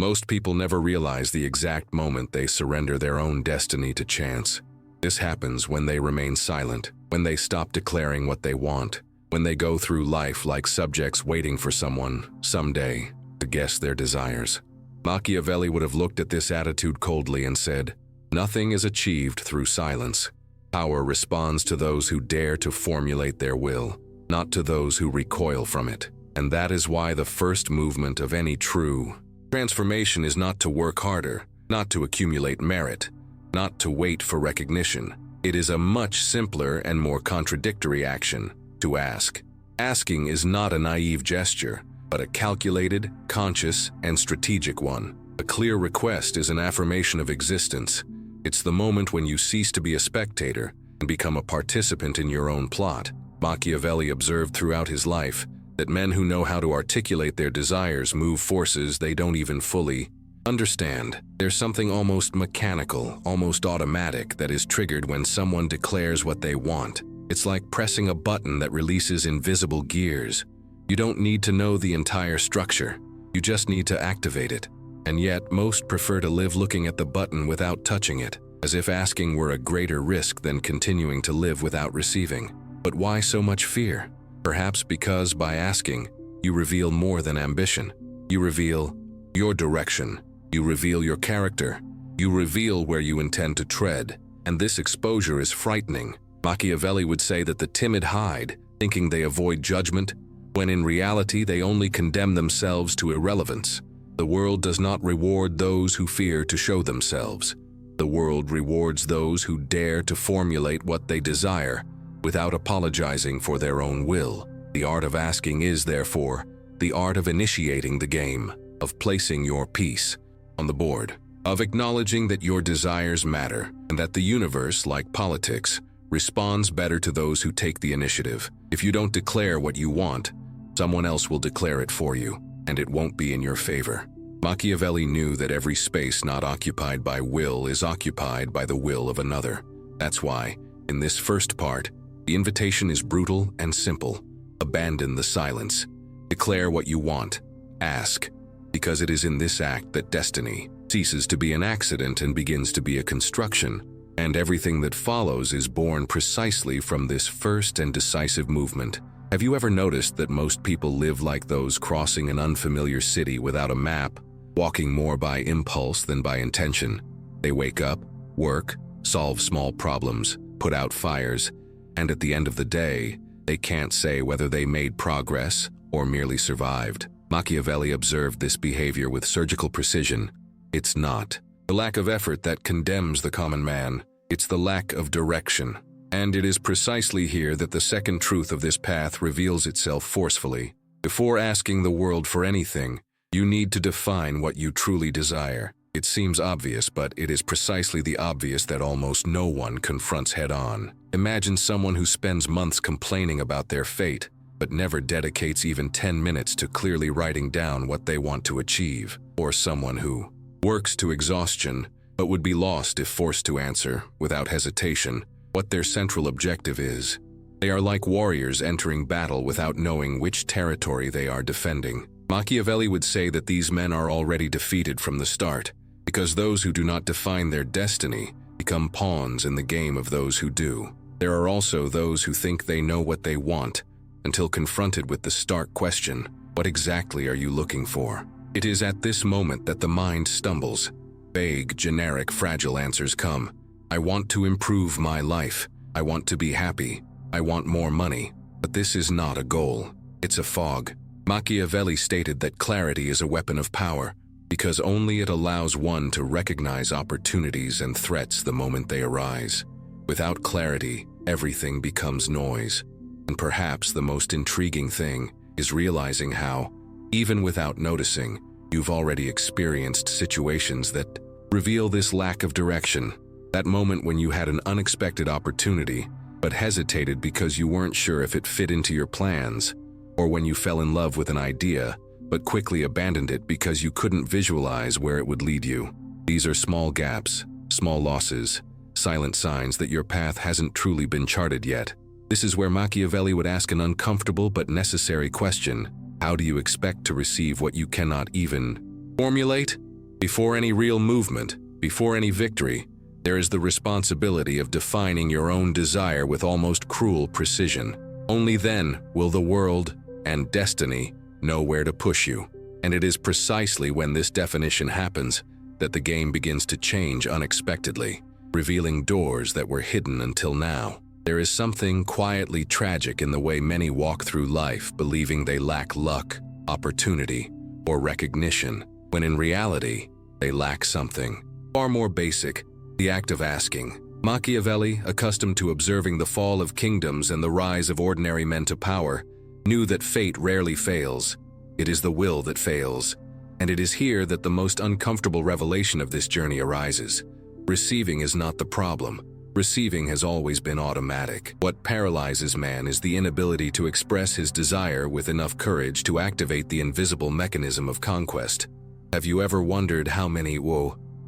Most people never realize the exact moment they surrender their own destiny to chance. This happens when they remain silent, when they stop declaring what they want, when they go through life like subjects waiting for someone, someday, to guess their desires. Machiavelli would have looked at this attitude coldly and said, "Nothing is achieved through silence. Power responds to those who dare to formulate their will, not to those who recoil from it." And that is why the first movement of any true transformation is not to work harder, not to accumulate merit, not to wait for recognition. It is a much simpler and more contradictory action, to ask. Asking is not a naive gesture, but a calculated, conscious, and strategic one. A clear request is an affirmation of existence. It's the moment when you cease to be a spectator and become a participant in your own plot. Machiavelli observed throughout his life that men who know how to articulate their desires move forces they don't even fully understand. There's something almost mechanical, almost automatic that is triggered when someone declares what they want. It's like pressing a button that releases invisible gears. You don't need to know the entire structure. You just need to activate it. And yet, most prefer to live looking at the button without touching it, as if asking were a greater risk than continuing to live without receiving. But why so much fear? Perhaps because by asking, you reveal more than ambition. You reveal your direction. You reveal your character. You reveal where you intend to tread. And this exposure is frightening. Machiavelli would say that the timid hide, thinking they avoid judgment, when in reality they only condemn themselves to irrelevance. The world does not reward those who fear to show themselves. The world rewards those who dare to formulate what they desire without apologizing for their own will. The art of asking is, therefore, the art of initiating the game, of placing your piece on the board, of acknowledging that your desires matter and that the universe, like politics, responds better to those who take the initiative. If you don't declare what you want, someone else will declare it for you, and it won't be in your favor. Machiavelli knew that every space not occupied by will is occupied by the will of another. That's why, in this first part, the invitation is brutal and simple. Abandon the silence. Declare what you want. Ask. Because it is in this act that destiny ceases to be an accident and begins to be a construction, and everything that follows is born precisely from this first and decisive movement. Have you ever noticed that most people live like those crossing an unfamiliar city without a map, walking more by impulse than by intention? They wake up, work, solve small problems, put out fires, and at the end of the day, they can't say whether they made progress or merely survived. Machiavelli observed this behavior with surgical precision. It's not the lack of effort that condemns the common man, it's the lack of direction. And it is precisely here that the second truth of this path reveals itself forcefully. Before asking the world for anything, you need to define what you truly desire. It seems obvious, but it is precisely the obvious that almost no one confronts head-on. Imagine someone who spends months complaining about their fate, but never dedicates even 10 minutes to clearly writing down what they want to achieve. Or someone who works to exhaustion, but would be lost if forced to answer, without hesitation, what their central objective is. They are like warriors entering battle without knowing which territory they are defending. Machiavelli would say that these men are already defeated from the start, because those who do not define their destiny become pawns in the game of those who do. There are also those who think they know what they want, until confronted with the stark question, what exactly are you looking for? It is at this moment that the mind stumbles. Vague, generic, fragile answers come. I want to improve my life. I want to be happy. I want more money. But this is not a goal. It's a fog. Machiavelli stated that clarity is a weapon of power, because only it allows one to recognize opportunities and threats the moment they arise. Without clarity, everything becomes noise. And perhaps the most intriguing thing is realizing how, even without noticing, you've already experienced situations that reveal this lack of direction. That moment when you had an unexpected opportunity, but hesitated because you weren't sure if it fit into your plans, or when you fell in love with an idea, but quickly abandoned it because you couldn't visualize where it would lead you. These are small gaps, small losses, silent signs that your path hasn't truly been charted yet. This is where Machiavelli would ask an uncomfortable but necessary question. How do you expect to receive what you cannot even formulate? Before any real movement, before any victory, there is the responsibility of defining your own desire with almost cruel precision. Only then will the world and destiny know where to push you. And it is precisely when this definition happens that the game begins to change unexpectedly, revealing doors that were hidden until now. There is something quietly tragic in the way many walk through life believing they lack luck, opportunity, or recognition, when in reality, they lack something far more basic: the act of asking. Machiavelli, accustomed to observing the fall of kingdoms and the rise of ordinary men to power, knew that fate rarely fails. It is the will that fails, and it is here that the most uncomfortable revelation of this journey arises. Receiving is not the problem. Receiving has always been automatic. What paralyzes man is the inability to express his desire with enough courage to activate the invisible mechanism of conquest. Have you ever wondered how many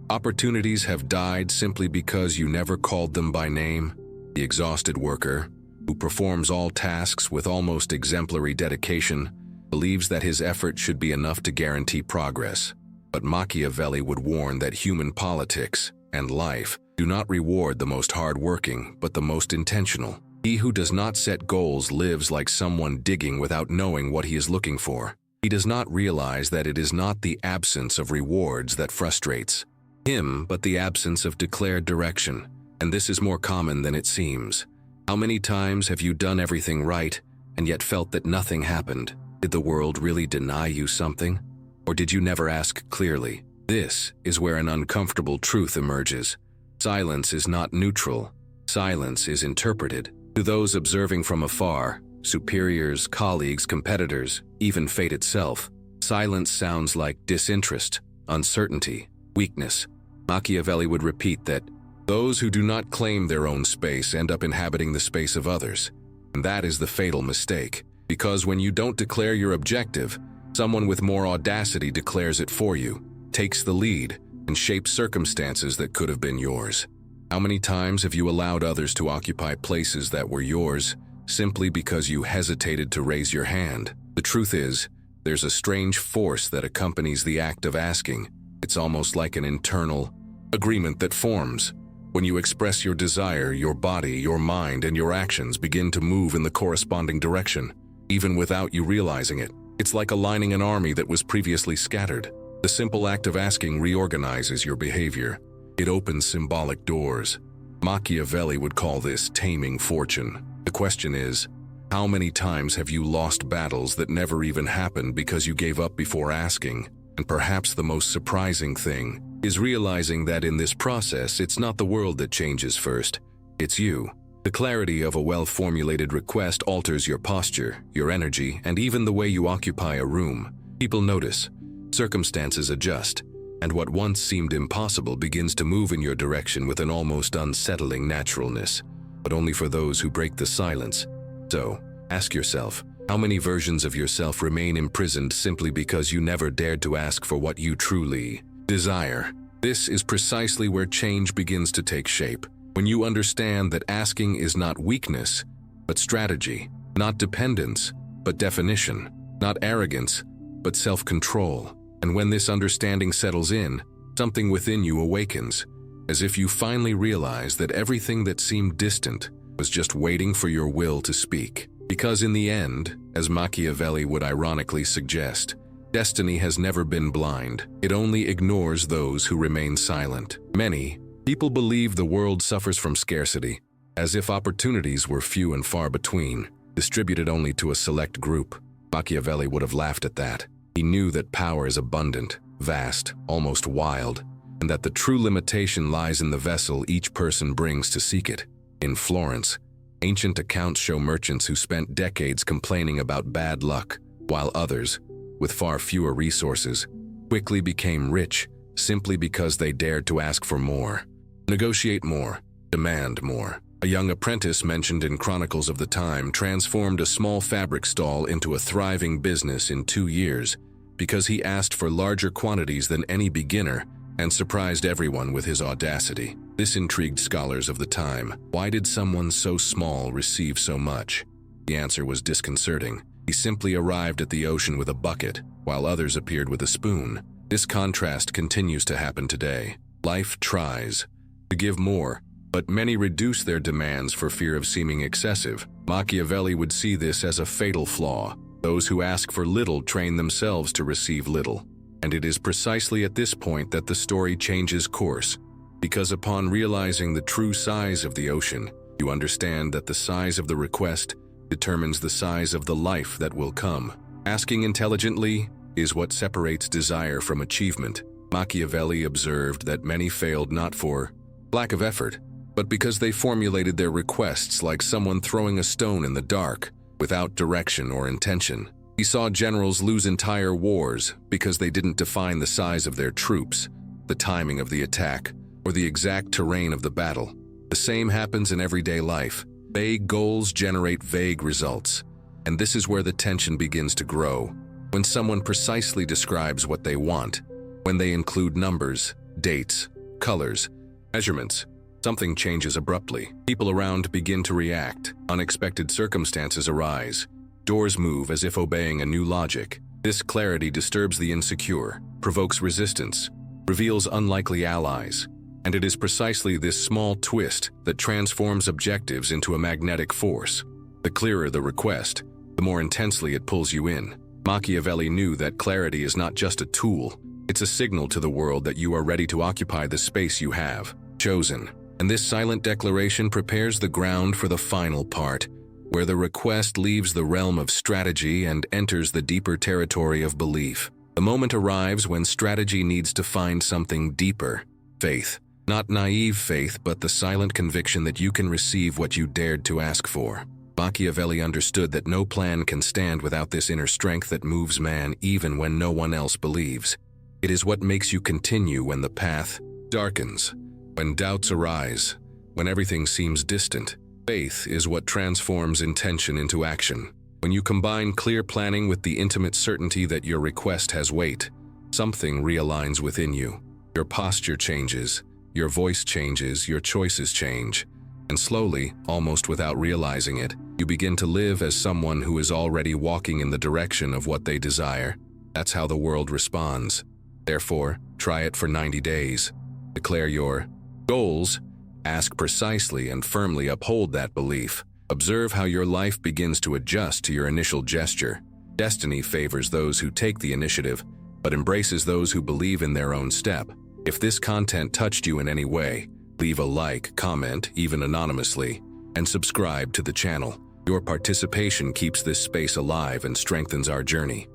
opportunities have died simply because you never called them by name? The exhausted worker, who performs all tasks with almost exemplary dedication, believes that his effort should be enough to guarantee progress. But Machiavelli would warn that human politics and life do not reward the most hardworking, but the most intentional. He who does not set goals lives like someone digging without knowing what he is looking for. He does not realize that it is not the absence of rewards that frustrates him, but the absence of declared direction. And this is more common than it seems. How many times have you done everything right and yet felt that nothing happened? Did the world really deny you something? Or did you never ask clearly? This is where an uncomfortable truth emerges. Silence is not neutral. Silence is interpreted. To those observing from afar, superiors, colleagues, competitors, even fate itself, silence sounds like disinterest, uncertainty, weakness. Machiavelli would repeat that those who do not claim their own space end up inhabiting the space of others. And that is the fatal mistake. Because when you don't declare your objective, someone with more audacity declares it for you, takes the lead, and shapes circumstances that could have been yours. How many times have you allowed others to occupy places that were yours simply because you hesitated to raise your hand? The truth is, there's a strange force that accompanies the act of asking. It's almost like an internal agreement that forms. When you express your desire, your body, your mind, and your actions begin to move in the corresponding direction, even without you realizing it. It's like aligning an army that was previously scattered. The simple act of asking reorganizes your behavior. It opens symbolic doors. Machiavelli would call this taming fortune. The question is, how many times have you lost battles that never even happened because you gave up before asking? And perhaps the most surprising thing is realizing that in this process, it's not the world that changes first, it's you. The clarity of a well-formulated request alters your posture, your energy, and even the way you occupy a room. People notice, circumstances adjust, and what once seemed impossible begins to move in your direction with an almost unsettling naturalness, but only for those who break the silence. So, ask yourself, how many versions of yourself remain imprisoned simply because you never dared to ask for what you truly desire? This is precisely where change begins to take shape. When you understand that asking is not weakness, but strategy, not dependence, but definition, not arrogance, but self-control. And when this understanding settles in, something within you awakens, as if you finally realize that everything that seemed distant was just waiting for your will to speak. Because in the end, as Machiavelli would ironically suggest, destiny has never been blind. It only ignores those who remain silent. Many people believe the world suffers from scarcity, as if opportunities were few and far between, distributed only to a select group. Machiavelli would have laughed at that. He knew that power is abundant, vast, almost wild, and that the true limitation lies in the vessel each person brings to seek it. In Florence, ancient accounts show merchants who spent decades complaining about bad luck, while others, with far fewer resources, quickly became rich simply because they dared to ask for more. Negotiate more, demand more. A young apprentice mentioned in chronicles of the time transformed a small fabric stall into a thriving business in 2 years because he asked for larger quantities than any beginner and surprised everyone with his audacity. This intrigued scholars of the time. Why did someone so small receive so much? The answer was disconcerting. He simply arrived at the ocean with a bucket, while others appeared with a spoon. This contrast continues to happen today. Life tries to give more, but many reduce their demands for fear of seeming excessive. Machiavelli would see this as a fatal flaw. Those who ask for little train themselves to receive little. And it is precisely at this point that the story changes course. Because upon realizing the true size of the ocean, you understand that the size of the request determines the size of the life that will come. Asking intelligently is what separates desire from achievement. Machiavelli observed that many failed not for lack of effort, but because they formulated their requests like someone throwing a stone in the dark, without direction or intention. He saw generals lose entire wars because they didn't define the size of their troops, the timing of the attack, or the exact terrain of the battle. The same happens in everyday life. Vague goals generate vague results, and this is where the tension begins to grow. When someone precisely describes what they want, when they include numbers, dates, colors, measurements, something changes abruptly. People around begin to react. Unexpected circumstances arise. Doors move as if obeying a new logic. This clarity disturbs the insecure, provokes resistance, reveals unlikely allies. And it is precisely this small twist that transforms objectives into a magnetic force. The clearer the request, the more intensely it pulls you in. Machiavelli knew that clarity is not just a tool, it's a signal to the world that you are ready to occupy the space you have chosen. And this silent declaration prepares the ground for the final part, where the request leaves the realm of strategy and enters the deeper territory of belief. The moment arrives when strategy needs to find something deeper, faith. Not naive faith, but the silent conviction that you can receive what you dared to ask for. Machiavelli understood that no plan can stand without this inner strength that moves man even when no one else believes. It is what makes you continue when the path darkens, when doubts arise, when everything seems distant. Faith is what transforms intention into action. When you combine clear planning with the intimate certainty that your request has weight, something realigns within you. Your posture changes, your voice changes, your choices change, and slowly, almost without realizing it, you begin to live as someone who is already walking in the direction of what they desire. That's how the world responds. Therefore, try it for 90 days. Declare your goals, ask precisely and firmly uphold that belief. Observe how your life begins to adjust to your initial gesture. Destiny favors those who take the initiative, but embraces those who believe in their own step. If this content touched you in any way, leave a like, comment, even anonymously, and subscribe to the channel. Your participation keeps this space alive and strengthens our journey.